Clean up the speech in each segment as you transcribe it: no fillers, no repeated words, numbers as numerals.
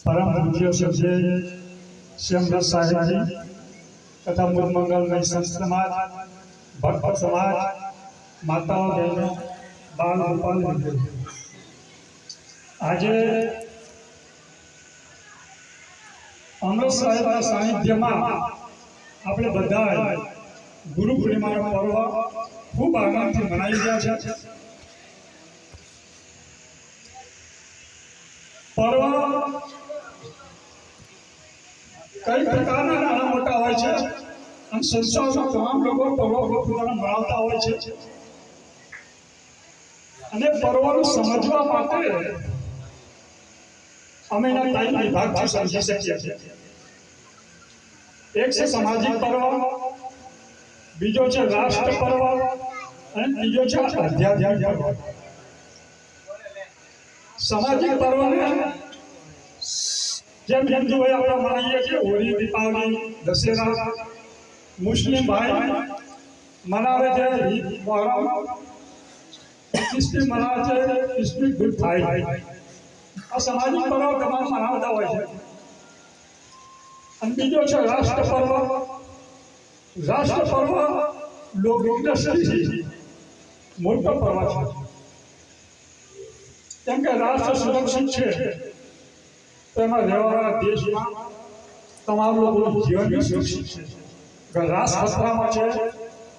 परम पूज्य श्री श्यामदास साहेब जी तथा मूल मंगलमय संत समाज, भक्त समाज, माताओं बहनों, बाल गोपाल आज अमृत साहेब सानिध्य में આપણે બધા ગુરુ પૂર્ણિમાનો પર્વ ખૂબ આનંદથી મનાવી રહ્યા છે। પર્વ કઈ પ્રકારના નાના મોટા હોય છે અને સંસારમાં તમામ લોકો પર્વ પોતાના મનાવતા હોય છે અને પર્વને સમજવા માટે અમે એના ત્રણ વિભાગથી સમજી શકીએ છીએ। एक से सामाजिक पर्व, बीजो है राष्ट्र पर्व और तीजो है आध्यात्मिक पर्व। सामाजिक पर्व ने जब हिंदू भाई अपना मनाइए छे होली, दीपावली, दशहरा, मुस्लिम भाई मनावे छे ईद, मुहर्रम, क्रिश्चियन मनावे छे क्रिसमस, गुड फ्राइडे। आ सामाजिक पर्व तमाम मनावता होय छे। बीजो है राष्ट्र पर्व। राष्ट्र पर्व लोकनी दृष्टिथी मोटो पर्व है, केम के राष्ट्र सुरक्षित है तो एमां रहेवाळा देश में तमाम लोगोनुं जीवन भी सुरक्षित है। अगर राष्ट्र खतरा में है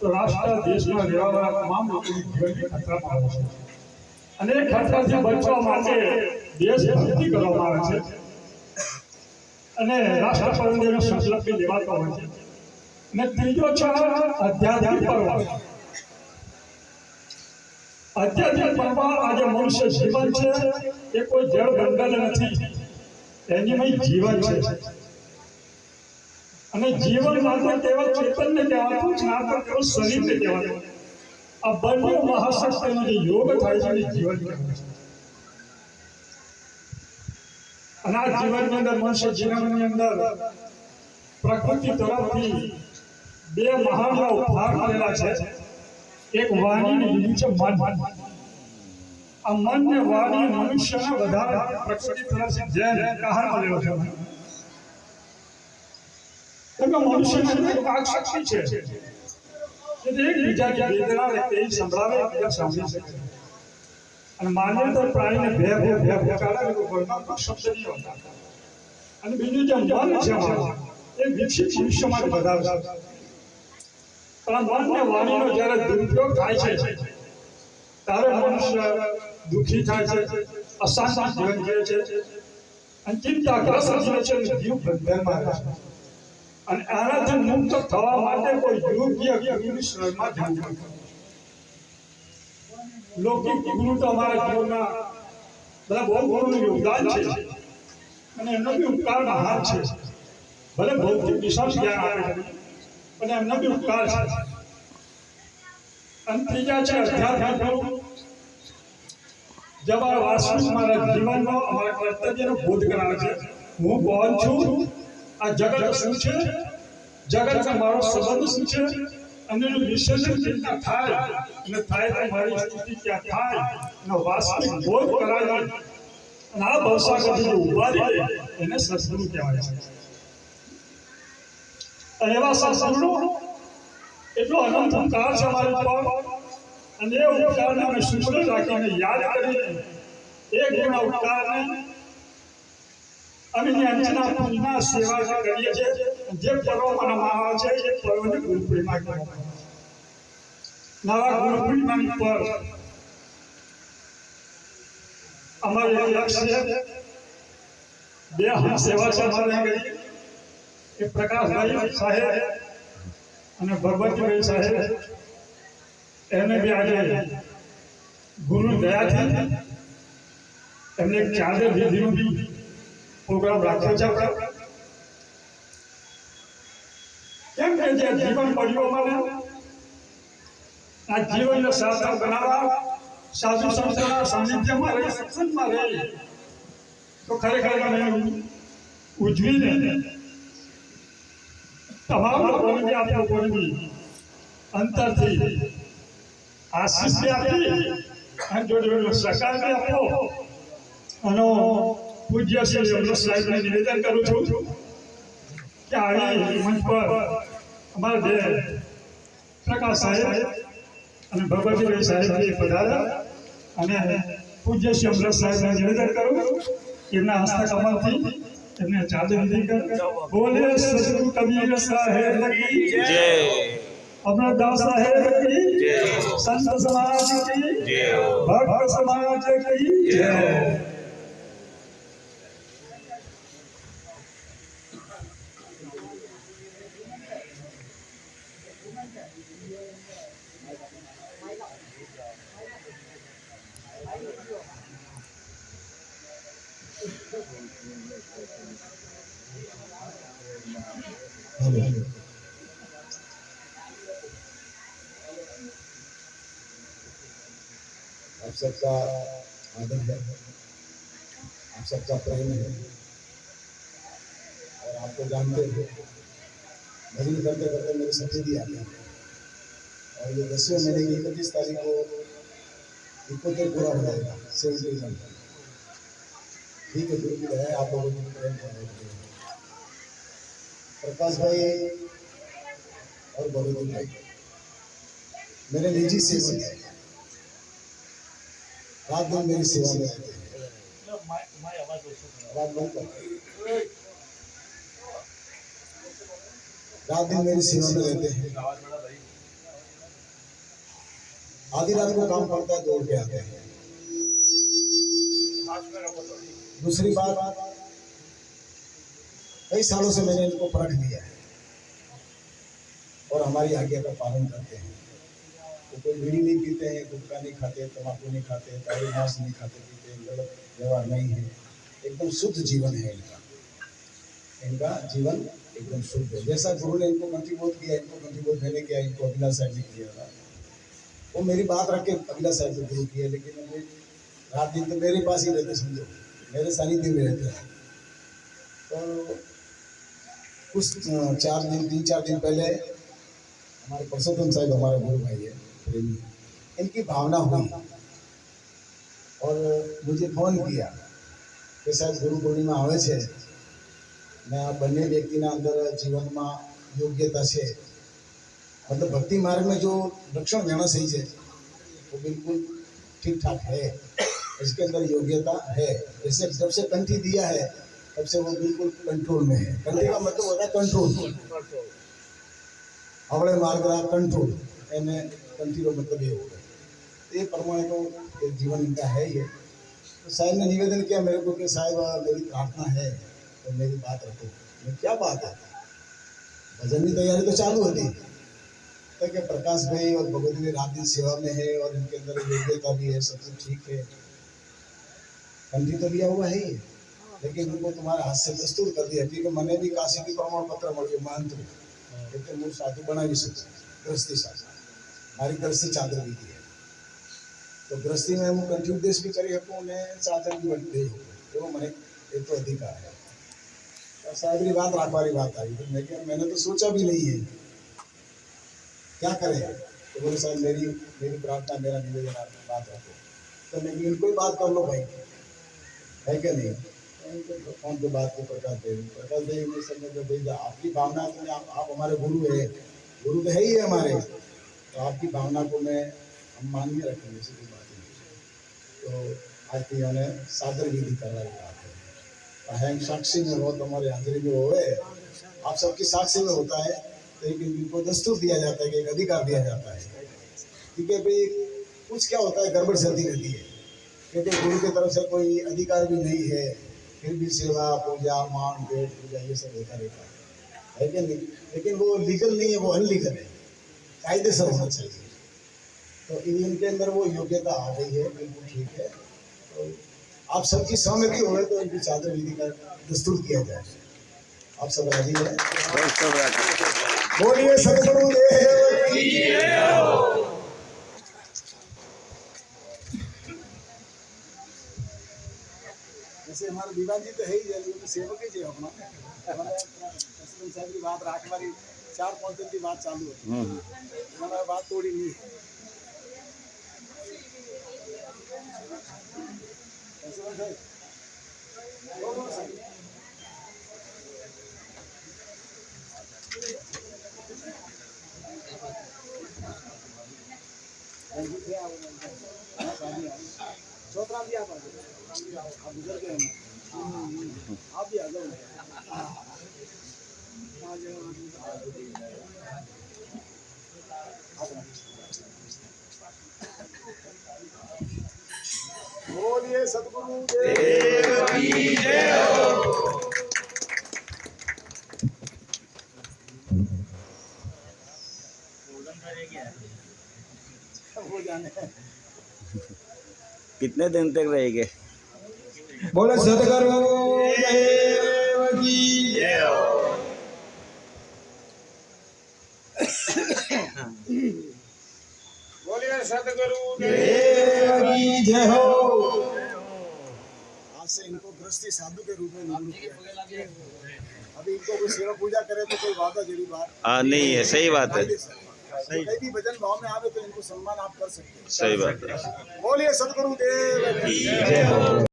तो राष्ट्र देश में रहेवाळा तमाम लोगोनुं जीवन भी खतरा में आवे छे अने ए खतराथी बचवा माटे देशभक्ति करवामां आवे छे અને રાષ્ટ્ર પર્વનો સંકલ્પ બી લેવાતો હોય છે। અને ત્રીજો છે આધ્યાત્મિક પર્વ। આધ્યાત્મિક પર્વ આજે મનુષ્ય જીવન છે એ કોઈ જળ બંધન નથી, એની મય જીવન છે અને જીવન માત્ર કેવળ ચેતનને કહેવાતું, ના તો કેવળ શરીરને કહેવાતું। આ બંને મહાશક્તિનો જે યોગ થાય છે એ જીવન કહેવાય છે। अनाज जीवन के अंदर मनुष्य जीवन के अंदर प्रकृति तरफ थी बे महान उपहार मिलेला छे। एक वाणी ने बीजू छे मन। आ मन ने वाणी मनुष्य ने વધારે प्रकृति तरफ से जैन कहार मिलेलो छे। तो मनुष्य में एक वाक शक्ति छे जे एक बीजा की वेदना व्यक्ति संभळावे या सामने सके। અને માનવ તો પ્રાણીને ભેગ કાઢે તો વર્ણન તો શબ્દ નહીં હોતા। અને બીજું જે મન છે એ વિકસિત મનુષ્ય માટે વધારે છે, પણ મન ને વાણીનો જ્યારે દુરુપયોગ થાય છે ત્યારે મનુષ્ય દુઃખી થાય છે, અશાંત જીવન જીવે છે અને ચિંતાગ્રસ્ત જીવે છે, જીવ બંધનમાં રહે છે। અને આનાથી મુક્ત થવા માટે કોઈ યોગ્ય ગુરુની શરણમાં જવું પડે। लौकिक गुरु तो हमारे जीवन में बड़ा बहुत गुरु योगदान है અને એમનો બી ઉપકાર મહાન છે। ભલે ભૌતિક વિશેષ જ્ઞાન આપે છે પણ એમનો બી ઉપકાર છે। અને ત્રીજા છે આધ્યાત્મિક ગુરુ। जब આ વાસ્તવિક મારા જીવનનો અમારા કર્તવ્યનો બોધ કરાવે છે। હું કોણ છું, આ જગત શું છે, જગત સાથે મારો સંબંધ શું છે, અને વિશેષણ ચિંતા થાય અને થાય તો મારી સ્થિતિ ક્યાં થાય એનો વાસ્તવિક બોધ કરાવી અને આ ભવસાગરથી જે ઉભારી લે એને સદગુરુ કહેવાય છે। અને એવા સદગુરુ એટલો અનંત ઉપકાર છે અમારી પર અને એ ઉપકારને અમે સુમરણ રાખીને યાદ કરીને એ ગુણના ઉપકારને અમે અંજના પૂજના સેવા કરીએ છીએ। જે પર્વ મનાવવામાં આવે છે એ પર્વને ગુરુ પૂર્ણિમા કહેવામાં આવે છે। નવા ગુરુ પૂર્ણિમાની પર અમારું લક્ષ્ય બે હમ સેવા છે અમારે ગઈ। એક પ્રકાશભાઈ સાહેબ અને ભગવતીભાઈ સાહેબ એમને બી આજે ગુરુ દયાથી એમને એક ચાદર વિધિનો બી प्रोग्राम राख्यो छे। केम के जे जीवन पड्यो माने आ जीवन ने सार्थक बनावा साधु संतना सानिध्य में रही, सत्संग में रही तो खरेखर मैंने उजवी ने तमाम लोगों ने आप लोगों ने भी अंतर थी आशीष भी आपी અને જોડે સરકાર भी आपो અને પૂજ્ય શ્રી અમૃત સાહેબને નિવેદન કરું છું કે આવી મંચ પર અમારા જે પ્રકાશ સાહેબ અને ભગવતીભાઈ સાહેબ પધાર્યા અને પૂજ્ય શ્રી અમૃત સાહેબને નિવેદન કરું એમના હસ્તકમલથી એમને ચાદર વિધિ કર બોલે સદગુરુ કબીર સાહેબ કી જય, અમરદાસ સાહેબ की जय, संत समाज की जय, भक्त समाज की जय। आप सबका आदर है, आप सबका प्रेम है और आपको जानते हो भजन करते करते मेरे सपने भी आते हैं और ये 10वें महीने की 31 तारीख को 71 पूरा हो जाएगा 71। ठीक है, बिल्कुल है, आप लोगों को प्रेम कर रहे हैं। प्रकाश भाई और बलूदी भाई मेरे निजी सेवक है, रात दिन मेरी सेवा में रहते हैं। रात दिन मेरी सेवा में रहते हैं। आधी रात को काम पड़ता है, दौड़ के आते हैं। दूसरी बात, कई सालों से मैंने इनको परख दिया है और हमारी आज्ञा का पालन करते हैं। तो कोई बीड़ी नहीं पीते हैं, गुटखा नहीं खाते, तम्बाकू नहीं खाते, दारू मांस नहीं खाते पीते, गलत व्यवहार नहीं है, एकदम शुद्ध जीवन है इनका जीवन एकदम शुद्ध है। जैसा गुरु ने इनको कंट्रीब्यूट किया, इनको कंट्रीब्यूट मैंने किया, इनको अभिलाष साहब ने किया था, वो मेरी बात रख के अभिलाष साहब ने गुरु किया, लेकिन रात दिन तो मेरे पास ही रहते, समझो मेरे सानिध्य में रहते हैं। तो कुछ 3-4 दिन पहले हमारे परसोत्तम साहब हमारे गुरु भाई है, प्रेमी, इनकी भावना हुई और मुझे फोन किया कि साहब गुरु पूर्णिमा आवे छे ने आ बने व्यक्तिना अंदर जीवन में योग्यता है, मतलब भक्ति मार्ग में जो लक्षण जाना सही है वो बिल्कुल ठीक ठाक है, इसके अंदर योग्यता है। जैसे जब से कंठी दिया है तब से वो बिल्कुल कंट्रोल में है। कंठी का मतलब होता है कंट्रोल, अवड़े मार्ग कंट्रोल एने कंठी का मतलब ये होगा। ये प्रमाणे तो जीवन इनका है ये। तो साहब ने निवेदन किया मेरे को कि साहब मेरी प्रार्थना है तो मेरी बात रखो। मैं क्या बात है, भजन की तैयारी तो चालू होती तो कि प्रकाश भाई और भगवती भाई रात दिन सेवा में है और इनके अंदर योग्यता भी है, सब कुछ ठीक है, कंठी तो लिया हुआ है ही, लेकिन उनको तुम्हारे हाथ से दस्तूर कर दिया। ठीक है, मैंने भी काशी की प्रमाण पत्र મળ્યું માનતું એટલે હું સાધુ બનાવી શકું ગ્રસ્તી સાધુ, મારી ગ્રસ્તી ચાદર લીધી है तो ग्रस्ती में હું કંઠી ઉપદેશ भी કરી શકું અને ચાદર भी બની દઈ શકું, એવો મને એ તો अधिकार है। साहब की बात रखवारी बात आई तो मैंने तो सोचा भी नहीं है क्या करें। तो बोले साहब मेरी प्रार्थना मेरा निवेदन आप बात रखो। तो मैं इनको ही बात कर लो भाई, है क्या नहीं। फोन पे बात को प्रकाश देवी ने समझ में भाई आपकी भावना तो आप हमारे गुरु है, गुरु तो है ही है हमारे, तो आपकी भावना को हम मान में रखेंगे, सीधी बात है। तो आज की उन्हें सादर विधि करवाई बात है, अहम साक्षी में हो तुम्हारे हाजिरी में होए, आप सबकी साक्षी में होता है तो एक इनको दस्तूर दिया जाता है कि एक अधिकार दिया जाता है। ठीक है भाई, कुछ क्या होता है गड़बड़ चलती रहती है क्योंकि गुरु की तरफ से कोई अधिकार भी नहीं है, फिर भी सेवा पूजा मान पेट पूजा ये सब होता रहता है कि नहीं। लेकिन वो लीगल नहीं है, वो अनलीगल है, कायदेसर होना चाहिए। तो इनके अंदर वो योग्यता आ गई है, बिल्कुल ठीक है। तो आप सबकी सहमति हो तो इनकी चादर विधि का दस्तूर किया जाए। आप सब राजी है? बोलिए सतगुरु देव की जय। जैसे हमारे दीवान जी तो है ही, तो सेवक ही है अपना। साहब की बात रखवारी 4-5 दिन की बात चालू है, हमारा बात तोड़ी नहीं है। छोटा भी आप गुजर गए आप भी आ जाओ बोलिए सतगुरु देव की जय हो। हो जाने कितने दिन तक रहेंगे? बोले सतगुरु देव की जय हो। बोलिए सतगुरु देव की जय हो। आज से इनको गृहस्थी साधु के रूप में नियुक्त किया। अभी इनको कोई सेवा पूजा करे तो कोई वादा जड़ी बात नहीं है, सही बात है, सही कहीं भी भजन भाव में आवे तो इनको सम्मान आप कर सकते हैं। सही बात है। बोलिए सतगुरु देव की जय हो।